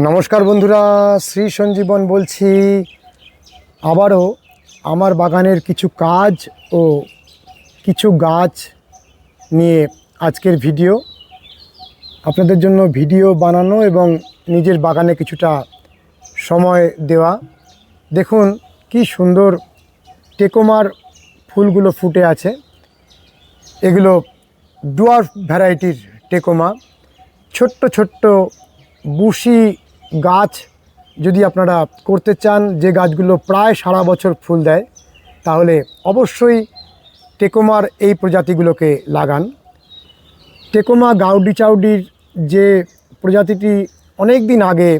নমস্কার বন্ধুরা, শ্রী সঞ্জীবন বলছি। আবারও আমার বাগানের কিছু কাজ ও কিছু গাছ নিয়ে আজকের ভিডিও আপনাদের জন্য ভিডিও বানানো এবং নিজের বাগানে কিছুটা সময় দেওয়া। দেখুন কি সুন্দর টেকোমার ফুলগুলো ফুটে আছে। এগুলো ডুয়ার্ফ ভ্যারাইটির টেকোমা। ছোট্ট ছোট্ট বুশি গাছ যদি আপনারা করতে চান, যে গাছগুলো প্রায় সারা বছর ফুল দেয়, তাহলে অবশ্যই টেকোমার এই প্রজাতিগুলোকে লাগান। টেকোমা গাউডি চাউডির যে প্রজাতিটি অনেক দিন আগে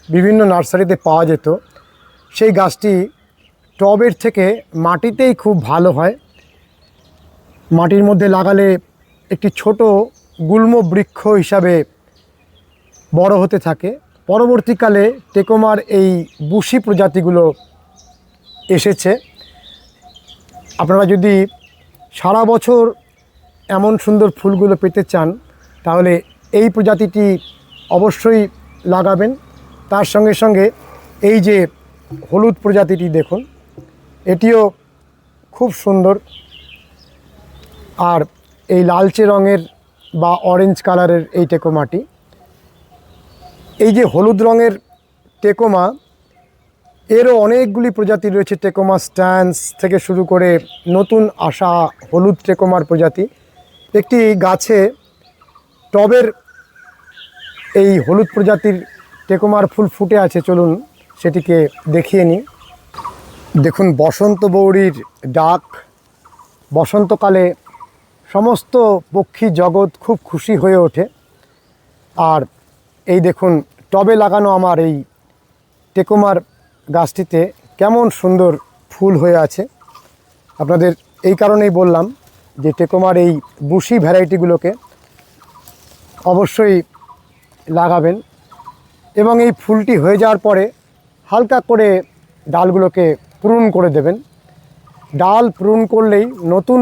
বিভিন্ন নার্সারিতে পাওয়া যেত, সেই গাছটি টবের থেকে মাটিতেই খুব ভালো হয়। মাটির মধ্যে লাগালে একটি ছোট গুল্ম বৃক্ষ হিসাবে বড় হতে থাকে। পরবর্তীকালে টেকোমার এই বুশি প্রজাতিগুলো এসেছে। আপনারা যদি সারা বছর এমন সুন্দর ফুলগুলো পেতে চান, তাহলে এই প্রজাতিটি অবশ্যই লাগাবেন। তার সঙ্গে সঙ্গে এই যে হলুদ প্রজাতিটি দেখুন, এটিও খুব সুন্দর। আর এই লালচে রঙের বা অরেঞ্জ কালারের এই টেকোমাটি, এই যে হলুদ রঙের টেকোমা, এরও অনেকগুলি প্রজাতি রয়েছে। টেকোমা স্ট্যান্স থেকে শুরু করে নতুন আসা হলুদ টেকোমার প্রজাতি। একটি গাছে টবের এই হলুদ প্রজাতির টেকোমার ফুল ফুটে আছে, চলুন সেটিকে দেখিয়ে নিই। দেখুন বসন্ত বৌরির ডাক। বসন্তকালে সমস্ত পক্ষী জগৎ খুব খুশি হয়ে ওঠে। আর এই দেখুন টবে লাগানো আমার এই টেকোমার গাছটিতে কেমন সুন্দর ফুল হয়ে আছে। আপনাদের এই কারণেই বললাম যে টেকোমার এই বুশি ভ্যারাইটিগুলোকে অবশ্যই লাগাবেন। এবং এই ফুলটি হয়ে যাওয়ার পরে হালকা করে ডালগুলোকে প্রুন করে দেবেন। ডাল প্রুন করলেই নতুন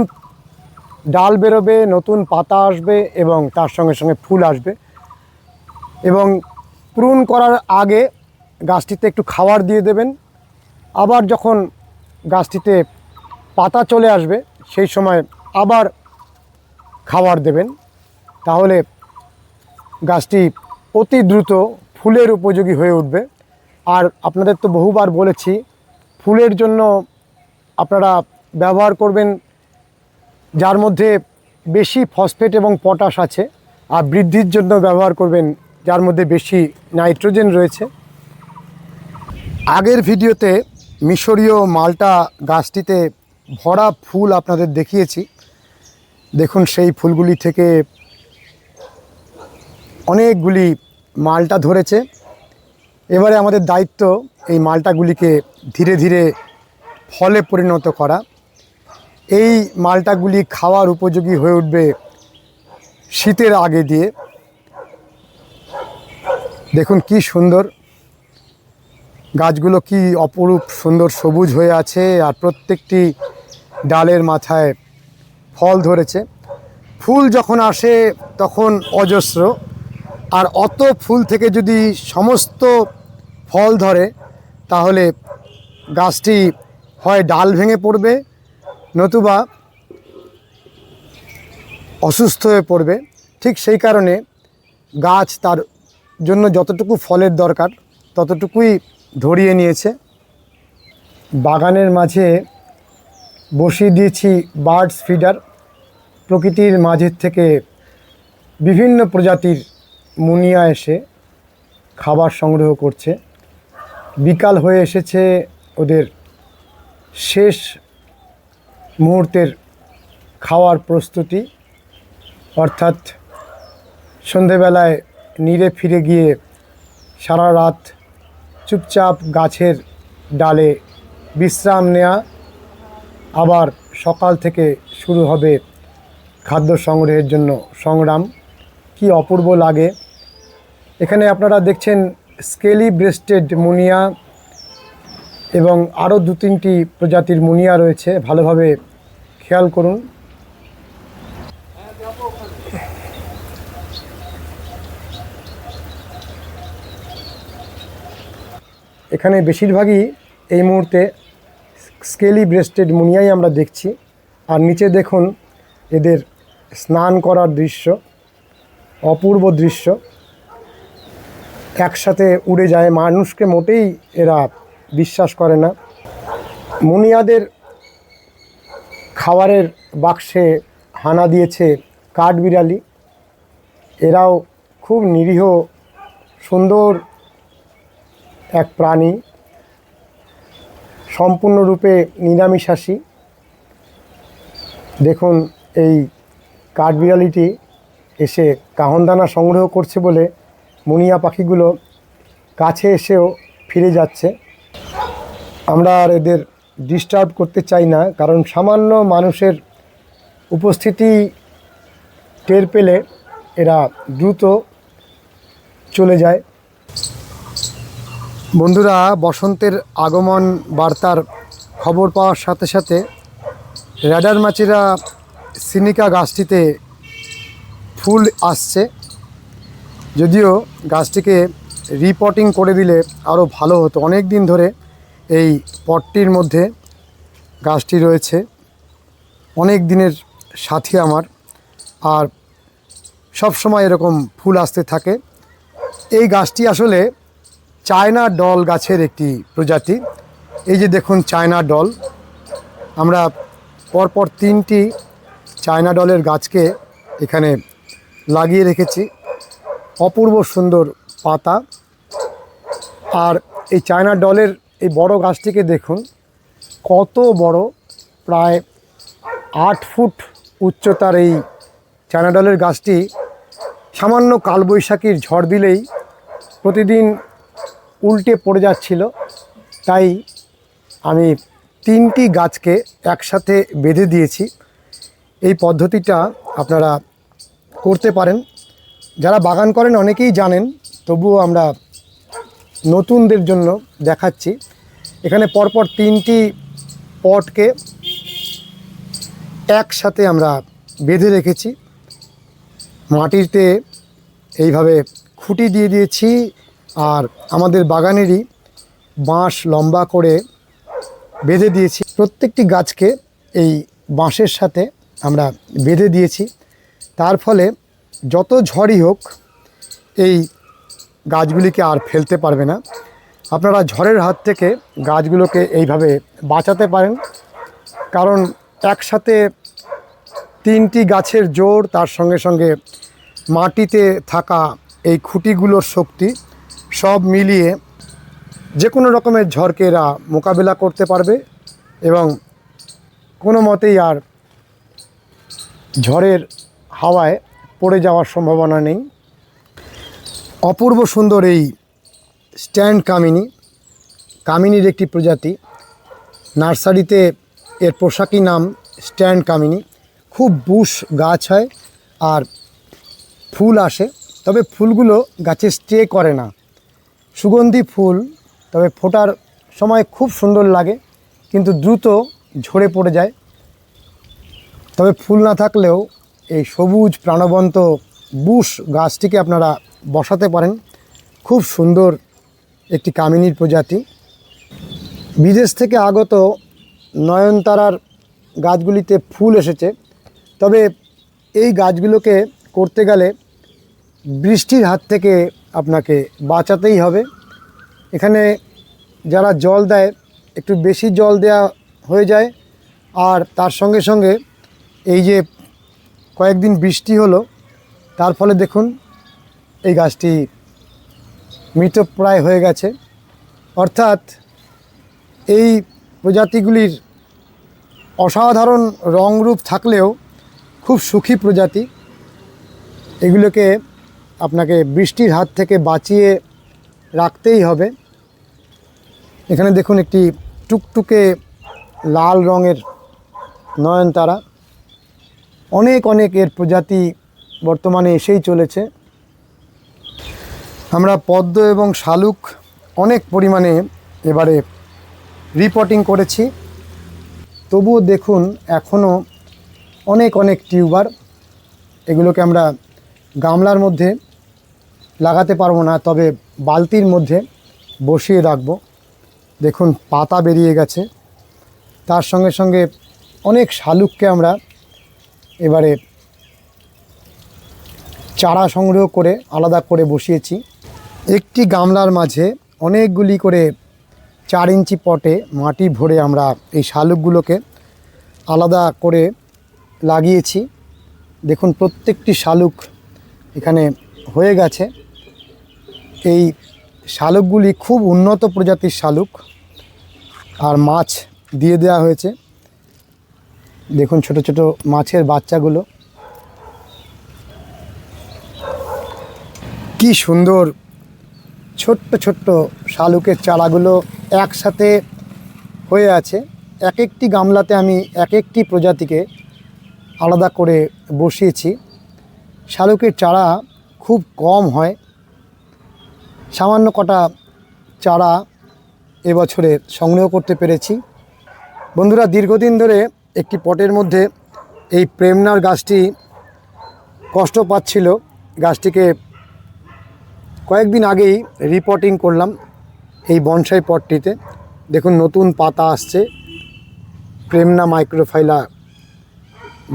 ডাল বেরোবে, নতুন পাতা আসবে এবং তার সঙ্গে সঙ্গে ফুল আসবে। এবং প্রুন করার আগে গাছটিতে একটু খাবার দিয়ে দেবেন। আবার যখন গাছটিতে পাতা চলে আসবে, সেই সময় আবার খাবার দেবেন। তাহলে গাছটি অতি দ্রুত ফুলের উপযোগী হয়ে উঠবে। আর আপনাদের তো বহুবার বলেছি, ফুলের জন্য আপনারা ব্যবহার করবেন যার মধ্যে বেশি ফসফেট এবং পটাশ আছে, আর বৃদ্ধির জন্য ব্যবহার করবেন যার মধ্যে বেশি নাইট্রোজেন রয়েছে। আগের ভিডিওতে মিশরীয় মালটা গাছটিতে ভরা ফুল আপনাদের দেখিয়েছি। দেখুন সেই ফুলগুলি থেকে অনেকগুলি মালটা ধরেছে। এবারে আমাদের দায়িত্ব এই মালটাগুলিকে ধীরে ধীরে ফলে পরিণত করা। এই মালটাগুলি খাওয়ার উপযোগী হয়ে উঠবে শীতের আগে দিয়ে। দেখুন কি সুন্দর গাছগুলো, কি অপরূপ সুন্দর সবুজ হয়ে আছে। আর প্রত্যেকটি ডালের মাথায় ফল ধরেছে। ফুল যখন আসে তখন অজস্র, আর অত ফুল থেকে যদি সমস্ত ফল ধরে, তাহলে গাছটি হয় ডাল ভেঙে পড়বে, নতুবা অসুস্থ হয়ে পড়বে। ঠিক সেই কারণে গাছ তার জন্য যতটুকু ফলের দরকার ততটুকুই ধরিয়ে নিয়েছে। বাগানের মাঝে বসিয়ে দিয়েছি বার্ডস ফিডার। প্রকৃতির মাঝের থেকে বিভিন্ন প্রজাতির মুনিয়া এসে খাবার সংগ্রহ করছে। বিকাল হয়ে এসেছে, ওদের শেষ মুহূর্তের খাওয়ার প্রস্তুতি। অর্থাৎ সন্ধেবেলায় নিরে ফিরে গিয়ে সারা রাত চুপচাপ গাছের ডালে বিশ্রাম নেওয়া। আবার সকাল থেকে শুরু হবে খাদ্য সংগ্রহের জন্য সংগ্রাম। কি অপূর্ব লাগে। এখানে আপনারা দেখছেন স্কেলি ব্রেস্টেড মুনিয়া এবং আরও 2-3টি প্রজাতির মুনিয়া রয়েছে। ভালোভাবে খেয়াল করুন। এখানে বেশিরভাগই এই মুহূর্তে স্কেলি ব্রেস্টেড মুনিয়াই আমরা দেখছি। আর নিচে দেখুন এদের স্নান করার দৃশ্য, অপূর্ব দৃশ্য। একসাথে উড়ে যায়, মানুষকে মোটেই এরা বিশ্বাস করে না। মুনিয়াদের খাবারের বাক্সে হানা দিয়েছে কাঠবিড়ালি। এরাও খুব নিরীহ সুন্দর এক প্রাণী, সম্পূর্ণরূপে নিরামিষাশী। দেখুন এই কাঠবিড়ালিটি এসে কাহনদানা সংগ্রহ করছে বলে মুনিয়া পাখিগুলো কাছে এসেও ফিরে যাচ্ছে। আমরা আর এদের ডিস্টার্ব করতে চাই না, কারণ সামান্য মানুষের উপস্থিতি টের পেলে এরা দ্রুত চলে যায়। বন্ধুরা, বসন্তের আগমন বার্তার খবর পাওয়ার সাথে সাথে র্যাডার মাছিরা সিনিকা গাছটিতে ফুল আসছে। যদিও গাছটিকে রিপটিং করে দিলে আরও ভালো হতো। অনেক দিন ধরে এই পটটির মধ্যে গাছটি রয়েছে, অনেক দিনের সাথী আমার, আর সব সময় এরকম ফুল আসতে থাকে। এই গাছটি আসলে চায়না ডল গাছের একটি প্রজাতি। এই যে দেখুন চায়না ডল, আমরা পরপর 3টি চায়না ডলের গাছকে এখানে লাগিয়ে রেখেছি। অপূর্ব সুন্দর পাতা। আর এই চায়না ডলের এই বড় গাছটিকে দেখুন কত বড়, প্রায় 8 ফুট উচ্চতার এই চায়না ডলের গাছটি সামান্য কালবৈশাখীর ঝড় দিলেই প্রতিদিন উল্টে পড়ে যাচ্ছিল। তাই আমি 3টি গাছকে একসাথে বেঁধে দিয়েছি। এই পদ্ধতিটা আপনারা করতে পারেন। যারা বাগান করেন অনেকেই জানেন, তবুও আমরা নতুনদের জন্য দেখাচ্ছি। এখানে পরপর 3টি পটকে একসাথে আমরা বেঁধে রেখেছি। মাটিতে এইভাবে খুঁটি দিয়ে দিয়েছি, আর আমাদের বাগানেরই বাঁশ লম্বা করে বেঁধে দিয়েছি। প্রত্যেকটি গাছকে এই বাঁশের সাথে আমরা বেঁধে দিয়েছি। তার ফলে যত ঝড়ই হোক এই গাছগুলিকে আর ফেলতে পারবে না। আপনারা ঝড়ের হাত থেকে গাছগুলোকে এইভাবে বাঁচাতে পারেন, কারণ একসাথে 3টি গাছের জোর, তার সঙ্গে সঙ্গে মাটিতে থাকা এই খুঁটিগুলোর শক্তি সব মিলিয়ে যে কোনো রকমের ঝড়কে এরা মোকাবেলা করতে পারবে এবং কোনো মতেই আর ঝড়ের হাওয়ায় পড়ে যাওয়ার সম্ভাবনা নেই। অপূর্ব সুন্দর এই স্ট্যান্ড কামিনী, কামিনীর একটি প্রজাতি। নার্সারিতে এর পোশাকি নাম স্ট্যান্ড কামিনী। খুব বুশ গাছ হয় আর ফুল আসে, তবে ফুলগুলো গাছে স্টে করে না। সুগন্ধি ফুল, তবে ফোটার সময় খুব সুন্দর লাগে, কিন্তু দ্রুত ঝরে পড়ে যায়। তবে ফুল না থাকলেও এই সবুজ প্রাণবন্ত বুশ গাছটিকে আপনারা বসাতে পারেন। খুব সুন্দর একটি কামিনীর প্রজাতি। বিদেশ থেকে আগত নয়নতারার গাছগুলিতে ফুল এসেছে, তবে এই গাছগুলোকে করতে গেলে বৃষ্টির হাত থেকে আপনাকে বাঁচাতেই হবে। এখানে যারা জল দেয় একটু বেশি জল দেয়া হয়ে যায়, আর তার সঙ্গে সঙ্গে এই যে কয়েকদিন বৃষ্টি হলো তার ফলে দেখুন এই গাছটি মৃতপ্রায় হয়ে গেছে। অর্থাৎ এই প্রজাতিগুলির অসাধারণ রংরূপ থাকলেও খুব সুখী প্রজাতি। এগুলোকে আপনাকে বৃষ্টির হাত থেকে বাঁচিয়ে রাখতেই হবে। এখানে দেখুন একটি টুকটুকে লাল রঙের নয়নতারা। অনেক অনেক এর প্রজাতি বর্তমানে এসেই চলেছে। আমরা পদ্ম এবং শালুক অনেক পরিমাণে এবারে রিপোর্টিং করেছি, তবুও দেখুন এখনও অনেক অনেক টিউবার। এগুলোকে আমরা গামলার মধ্যে লাগাতে পারবো না, তবে বালতির মধ্যে বসিয়ে রাখবো। দেখুন পাতা বেরিয়ে গেছে, তার সঙ্গে সঙ্গে অনেক শালুককে আমরা এবারে চারা সংগ্রহ করে আলাদা করে বসিয়েছি। একটি গামলার মাঝে অনেকগুলি করে 4 ইঞ্চি পটে মাটি ভরে আমরা এই শালুকগুলোকে আলাদা করে লাগিয়েছি। দেখুন প্রত্যেকটি শালুক এখানে হয়ে গেছে। এই শালুকগুলি খুব উন্নত প্রজাতির শালুক, আর মাছ দিয়ে দেওয়া হয়েছে। দেখুন ছোট ছোট মাছের বাচ্চাগুলো কি সুন্দর, ছোট্ট ছোট্ট শালুকের চারাগুলো একসাথে হয়ে আছে। এক একটি গামলাতে আমি এক একটি প্রজাতিকে আলাদা করে বসিয়েছি। শালুকের চারা খুব কম হয়, সামান্য কটা চারা এবছরে সংগ্রহ করতে পেরেছি। বন্ধুরা, দীর্ঘদিন ধরে একটি পটের মধ্যে এই প্রেমনার গাছটি কষ্ট পাচ্ছিল। গাছটিকে কয়েকদিন আগেই রিপোর্টিং করলাম এই বনসাই পটটিতে। দেখুন নতুন পাতা আসছে। প্রেমনা মাইক্রোফাইলা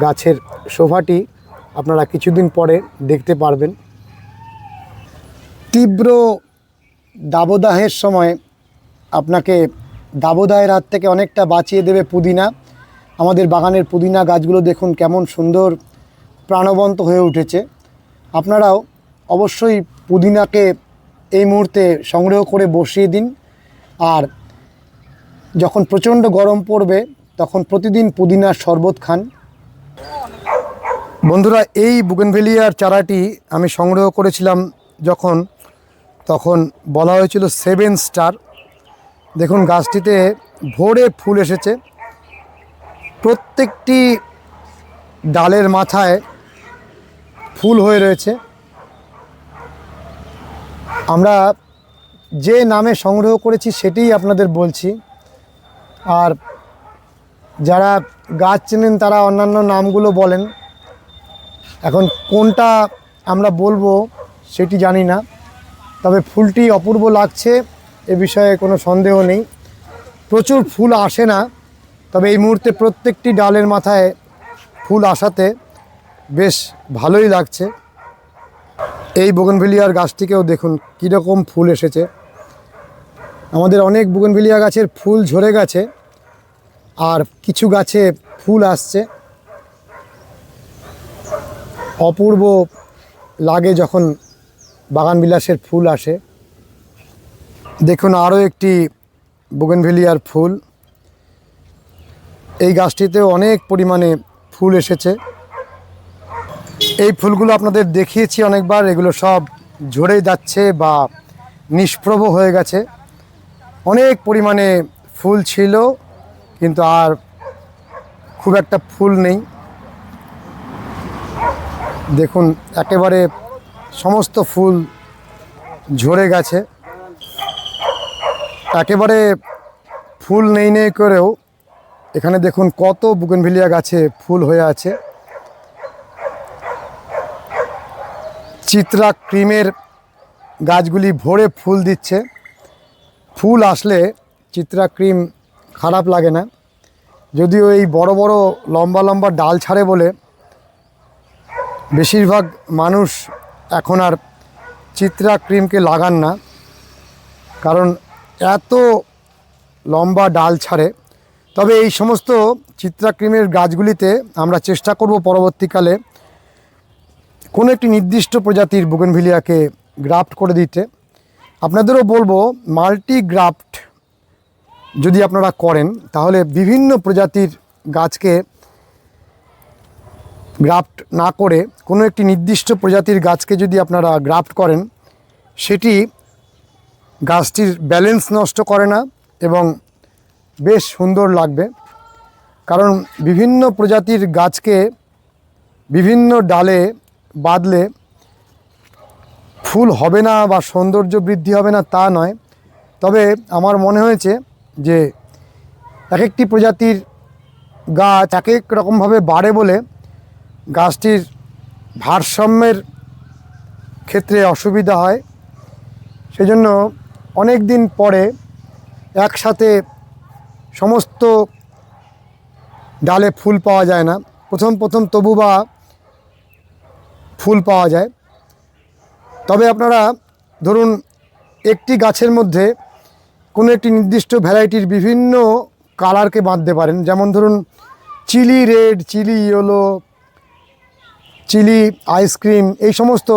গাছের শোভাটি আপনারা কিছুদিন পরে দেখতে পারবেন। তীব্র দাবদাহের সময় আপনাকে দাবদাহের হাত থেকে অনেকটা বাঁচিয়ে দেবে পুদিনা। আমাদের বাগানের পুদিনা গাছগুলো দেখুন কেমন সুন্দর প্রাণবন্ত হয়ে উঠেছে। আপনারাও অবশ্যই পুদিনাকে এই মুহূর্তে সংগ্রহ করে বসিয়ে দিন। আর যখন প্রচণ্ড গরম পড়বে তখন প্রতিদিন পুদিনার শরবত খান। বন্ধুরা, এই বুগেনভেলিয়ার চারাটি আমি সংগ্রহ করেছিলাম তখন বলা হয়েছিল 7 স্টার। দেখুন গাছটিতে ভরে ফুল এসেছে, প্রত্যেকটি ডালের মাথায় ফুল হয়ে রয়েছে। আমরা যে নামে সংগ্রহ করেছি সেটিই আপনাদের বলছি, আর যারা গাছ চেনেন তারা অন্যান্য নামগুলো বলেন। এখন কোনটা আমরা বলবো সেটি জানি না, তবে ফুলটি অপূর্ব লাগছে এ বিষয়ে কোনো সন্দেহ নেই। প্রচুর ফুল আসে না, তবে এই মুহূর্তে প্রত্যেকটি ডালের মাথায় ফুল আসাতে বেশ ভালোই লাগছে। এই বুগেনভিলিয়ার গাছটিকেও দেখুন কীরকম ফুল এসেছে। আমাদের অনেক বুগেনভিলিয়া গাছের ফুল ঝরে গেছে, আর কিছু গাছে ফুল আসছে। অপূর্ব লাগে যখন বাগানবিলাসের ফুল আসে। দেখুন আরও একটি বুগেনভিলিয়ার ফুল। এই গাছটিতেও অনেক পরিমাণে ফুল এসেছে। এই ফুলগুলো আপনাদের দেখিয়েছি অনেকবার, এগুলো সব ঝরে যাচ্ছে বা নিষ্প্রভ হয়ে গেছে। অনেক পরিমাণে ফুল ছিল, কিন্তু আর খুব একটা ফুল নেই। দেখুন একেবারে সমস্ত ফুল ঝরে গেছে। একেবারে ফুল নেই করেও এখানে দেখুন কত বুগেনভিলিয়া গাছে ফুল হয়ে আছে। চিত্রা ক্রিমের গাছগুলি ভরে ফুল দিচ্ছে। ফুল আসলে চিত্রা ক্রিম খারাপ লাগে না, যদিও এই বড় বড় লম্বা লম্বা ডাল ছাড়ে বলে বেশিরভাগ মানুষ এখন আর চিত্রা ক্রিমকে লাগান না, কারণ এত লম্বা ডাল ছাড়ে। তবে এই সমস্ত চিত্রা ক্রিমের গাছগুলিতে আমরা চেষ্টা করব পরবর্তীকালে কোনো একটি নির্দিষ্ট প্রজাতির বুগেনভিলিয়াকে গ্রাফট করে দিতে। আপনাদেরও বলবো মাল্টি গ্রাফট যদি আপনারা করেন তাহলে বিভিন্ন প্রজাতির গাছকে গ্রাফট না করে কোনো একটি নির্দিষ্ট প্রজাতির গাছকে যদি আপনারা গ্রাফট করেন, সেটি গাছটির ব্যালেন্স নষ্ট করে না এবং বেশ সুন্দর লাগবে। কারণ বিভিন্ন প্রজাতির গাছকে বিভিন্ন ডালে বাঁধলে ফুল হবে না বা সৌন্দর্য বৃদ্ধি হবে না তা নয়, তবে আমার মনে হয়েছে যে এক একটি প্রজাতির গাছ এক এক রকমভাবে বাড়ে বলে গাছটির ভারসাম্যের ক্ষেত্রে অসুবিধা হয়। সেজন্য অনেক দিন পরে একসাথে সমস্ত ডালে ফুল পাওয়া যায় না, প্রথম প্রথম তবু বা ফুল পাওয়া যায়। তবে আপনারা ধরুন একটি গাছের মধ্যে কোনো একটি নির্দিষ্ট ভ্যারাইটির বিভিন্ন কালারকে বাঁধতে পারেন, যেমন ধরুন chilli red, chilli yellow, chilli ice cream, এই সমস্ত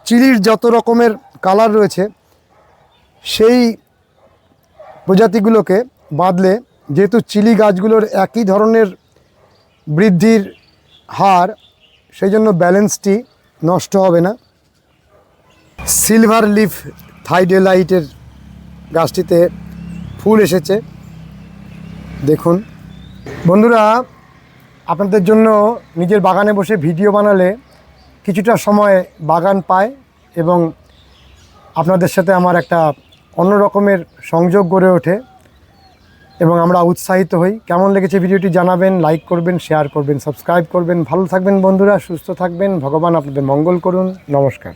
চিলির যত রকমের কালার রয়েছে সেই প্রজাতিগুলোকে বাঁধলে, যেহেতু চিলি গাছগুলোর একই ধরনের বৃদ্ধির হার, সেই জন্য ব্যালেন্সটি নষ্ট হবে না। সিলভার লিফ থাইডেলাইটের গাছটিতে ফুল এসেছে, দেখুন। বন্ধুরা, আপনাদের জন্য নিজের বাগানে বসে ভিডিও বানালে কিছুটা সময় বাগান পায় এবং আপনাদের সাথে আমার একটা অন্য রকমের সংযোগ গড়ে ওঠে এবং আমরা উৎসাহিত হই। কেমন লেগেছে ভিডিওটি জানাবেন, লাইক করবেন, শেয়ার করবেন, সাবস্ক্রাইব করবেন। ভালো থাকবেন বন্ধুরা, সুস্থ থাকবেন, ভগবান আপনাদের মঙ্গল করুন। নমস্কার।